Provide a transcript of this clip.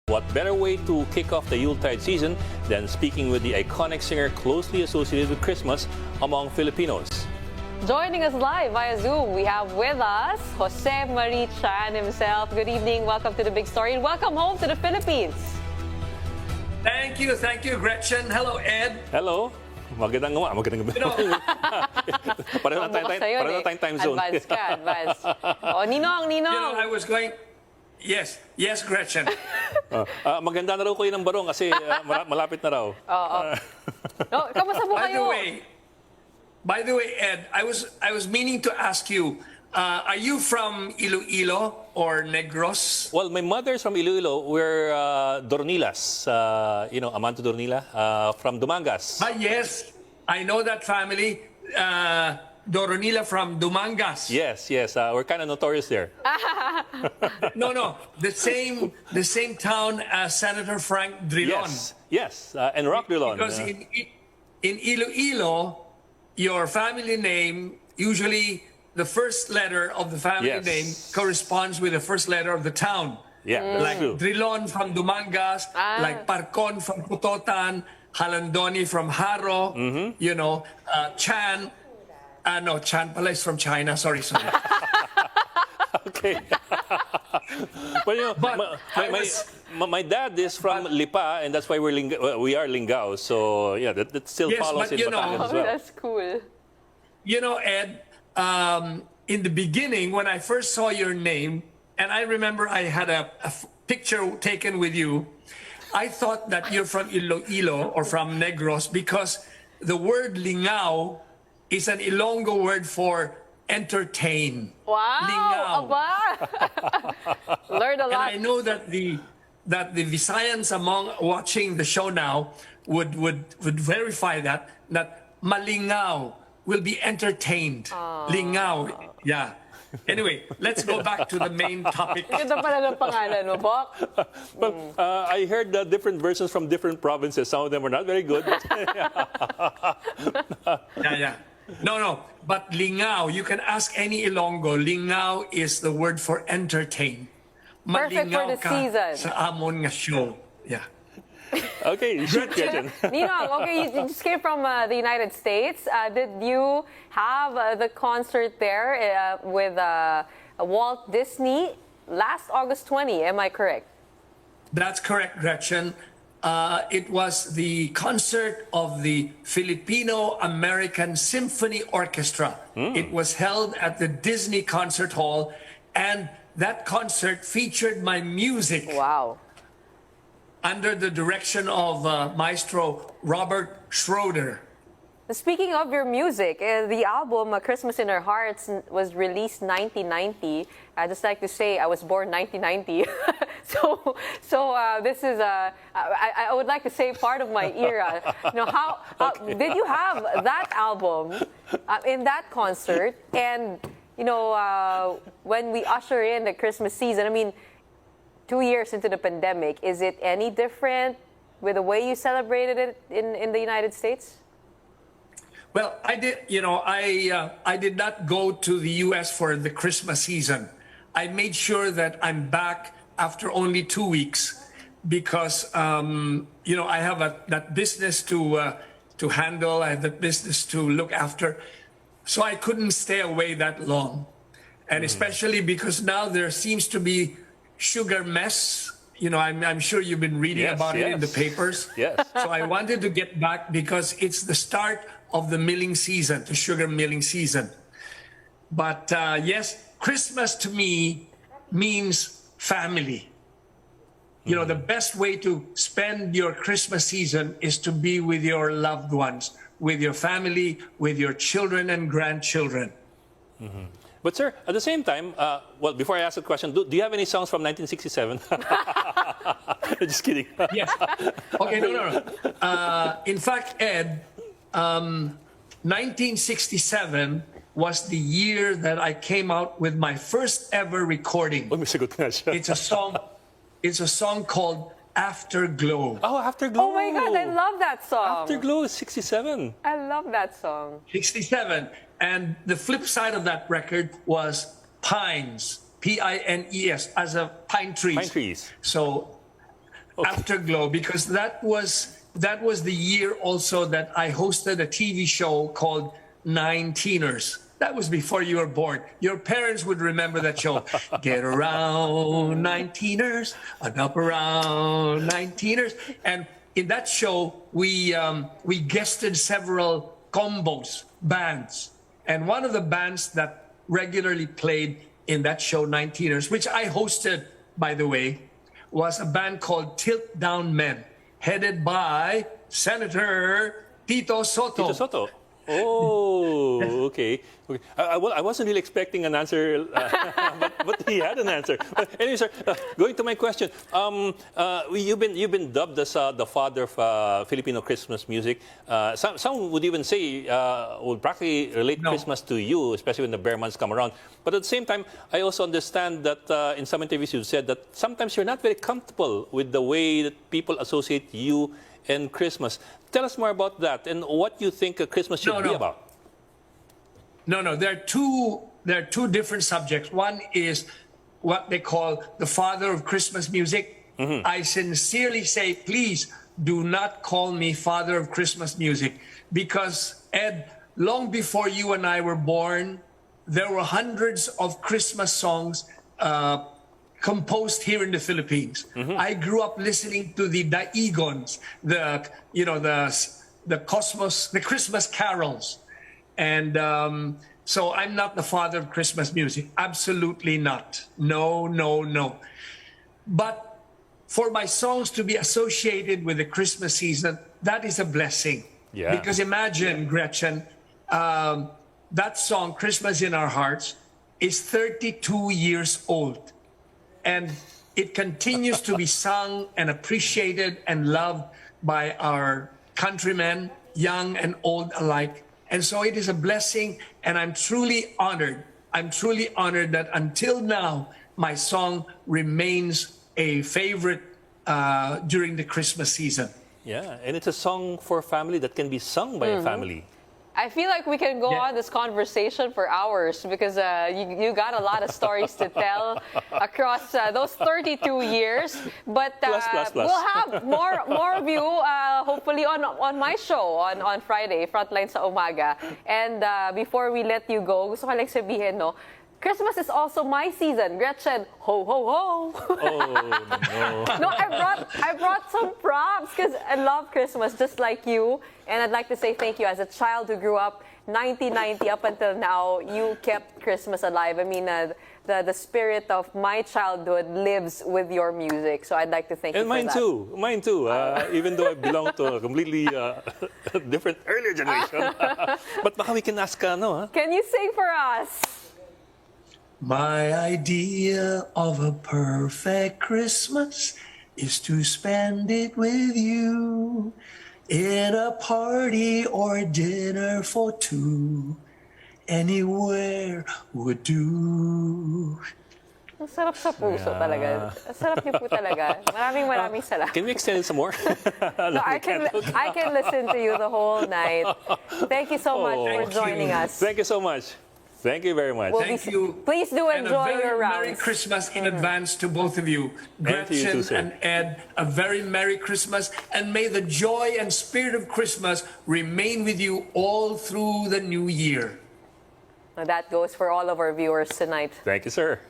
What better way to kick off the Yuletide season than speaking with the iconic singer closely associated with Christmas among Filipinos? Joining us live via Zoom, we have with us Jose MARICHAN himself. Good evening, welcome to The Big Story, and welcome home to the Philippines. Thank you, Gretchen. Hello, Ed. Hello. Magandang gabi. Pareho na tayong time zone. Advance ka, advance. Oh, Ninong. I was going... Yes, Gretchen. Maganda na raw kayo ng barong kasi malapit na raw. Oo. Kamusta po kayo? By the way, Ed, I was meaning to ask you, are you from Iloilo or Negros? Well, my mother's from Iloilo. We're Dornilas, Amanto Dornila, from Dumangas. Yes, I know that family. Doronila from Dumangas. Yes. We're kind of notorious there. No. The same town as Senator Frank Drilon. Yes. And Rock Drilon. Because in Iloilo, your family name, usually the first letter of the family name corresponds with the first letter of the town. Yeah, like true. Drilon from Dumangas, like Parcon from Putotan, Halandoni from Haro, Chan. No, Chan pala is from China. Sorry. Okay. My dad is from Lipa, and that's why we are Lingao. So yeah, that still follows in Batangas as well. That's cool. You know, Ed, in the beginning, when I first saw your name, and I remember I had a picture taken with you, I thought that you're from Iloilo or from Negros because the word lingao is an Ilonggo word for entertain. Wow! Lingao. Learned a lot. And I know that the Visayans among watching the show now would verify that malingao will be entertained. Lingao. Yeah. Anyway, let's go back to the main topic. Ganda pala ng pangalan mo, Bok. Well, I heard different versions from different provinces. Some of them were not very good. Yeah. No. But lingao, you can ask any Ilonggo. Lingao is the word for entertain. Perfect for the season. Sa amon nga show. Yeah. Okay, shoot, Gretchen. Ninong, okay, you just came from the United States. Did you have the concert there with Walt Disney last August 20? Am I correct? That's correct, Gretchen. It was the concert of the Filipino-American Symphony Orchestra. It was held at the Disney Concert Hall, and that concert featured my music. Wow. Under the direction of Maestro Robert Schroeder. Speaking of your music, the album Christmas in Our Hearts was released 1990. I'd just like to say I was born 1990. so this is I would like to say part of my era. How did you have that album in that concert? And when we usher in the Christmas season, I mean, 2 years into the pandemic, is it any different with the way you celebrated it in the United States? Well, I did. I did not go to the U.S. for the Christmas season. I made sure that I'm back after only 2 weeks because I have that business to handle. I have that business to look after, so I couldn't stay away that long, and especially because now there seems to be sugar mess. I'm sure you've been reading about it in the papers. Yes. So I wanted to get back because it's the start of the milling season, the sugar milling season. But yes, Christmas to me means family. The best way to spend your Christmas season is to be with your loved ones, with your family, with your children and grandchildren. Mm-hmm. But sir, at the same time, before I ask the question, do you have any songs from 1967? Just kidding. Yes. Okay, no. In fact, Ed, 1967 was the year that I came out with my first ever recording. It's a song called Afterglow. Oh, Afterglow. Oh my God, I love that song. Afterglow is 67. I love that song. 67. And the flip side of that record was Pines, P-I-N-E-S, as a pine trees. Pine trees. So Afterglow, because that was the year also that I hosted a TV show called Nine Teeners. That was before you were born. Your parents would remember that show. Get around, 19ers, and up around, 19ers. And in that show, we guested several combos, bands. And one of the bands that regularly played in that show, 19ers, which I hosted, by the way, was a band called Tilt Down Men, headed by Senator Tito Soto. Tito Soto. Oh, okay. Well, I wasn't really expecting an answer, but he had an answer. But anyway, sir, going to my question, you've been dubbed as the father of Filipino Christmas music. Some would even say would practically relate Christmas to you, especially when the bear months come around. But at the same time, I also understand that in some interviews you've said that sometimes you're not very comfortable with the way that people associate you and Christmas. Tell us more about that and what you think Christmas should be about. No, there are two different subjects. One is what they call the father of Christmas music. Mm-hmm. I sincerely say, please do not call me father of Christmas music, because Ed, long before you and I were born, there were hundreds of Christmas songs composed here in the Philippines. Mm-hmm. I grew up listening to the Daigons, the Cosmos, the Christmas carols. And so I'm not the father of Christmas music. Absolutely not. No. But for my songs to be associated with the Christmas season, that is a blessing. Yeah. Because imagine, Gretchen, that song, Christmas in Our Hearts, is 32 years old. And it continues to be sung and appreciated and loved by our countrymen, young and old alike. And so it is a blessing, and I'm truly honored. I'm truly honored that until now, my song remains a favorite during the Christmas season. Yeah, and it's a song for family that can be sung by a family. I feel like we can go on this conversation for hours, because you got a lot of stories to tell across those 32 years. But Plus. we'll have more of you hopefully on my show on Friday, Frontline sa Umaga. And before we let you go, gusto ko lang sabihin, no, Christmas is also my season. Gretchen, ho, ho, ho. Oh, no. No, I brought some props because I love Christmas just like you. And I'd like to say thank you. As a child who grew up 1990 up until now, you kept Christmas alive. I mean, the spirit of my childhood lives with your music. So I'd like to thank you for that. Mine too. Even though I belong to a completely different, earlier generation. But baka we can ask, no? Can you sing for us? My idea of a perfect Christmas is to spend it with you in a party or dinner for two. Anywhere would do. Ang sarap sa puso talaga. Ang sarap niyo po talaga. Maraming salamat. Can we extend it some more? No, I can listen to you the whole night. Thank you so much for joining us. Thank you so much. Thank you very much. Thank you. Please do enjoy your rounds. Merry Christmas in advance to both of you. And to you too, Gretchen sir. and Ed, a very Merry Christmas. And may the joy and spirit of Christmas remain with you all through the new year. That goes for all of our viewers tonight. Thank you, sir.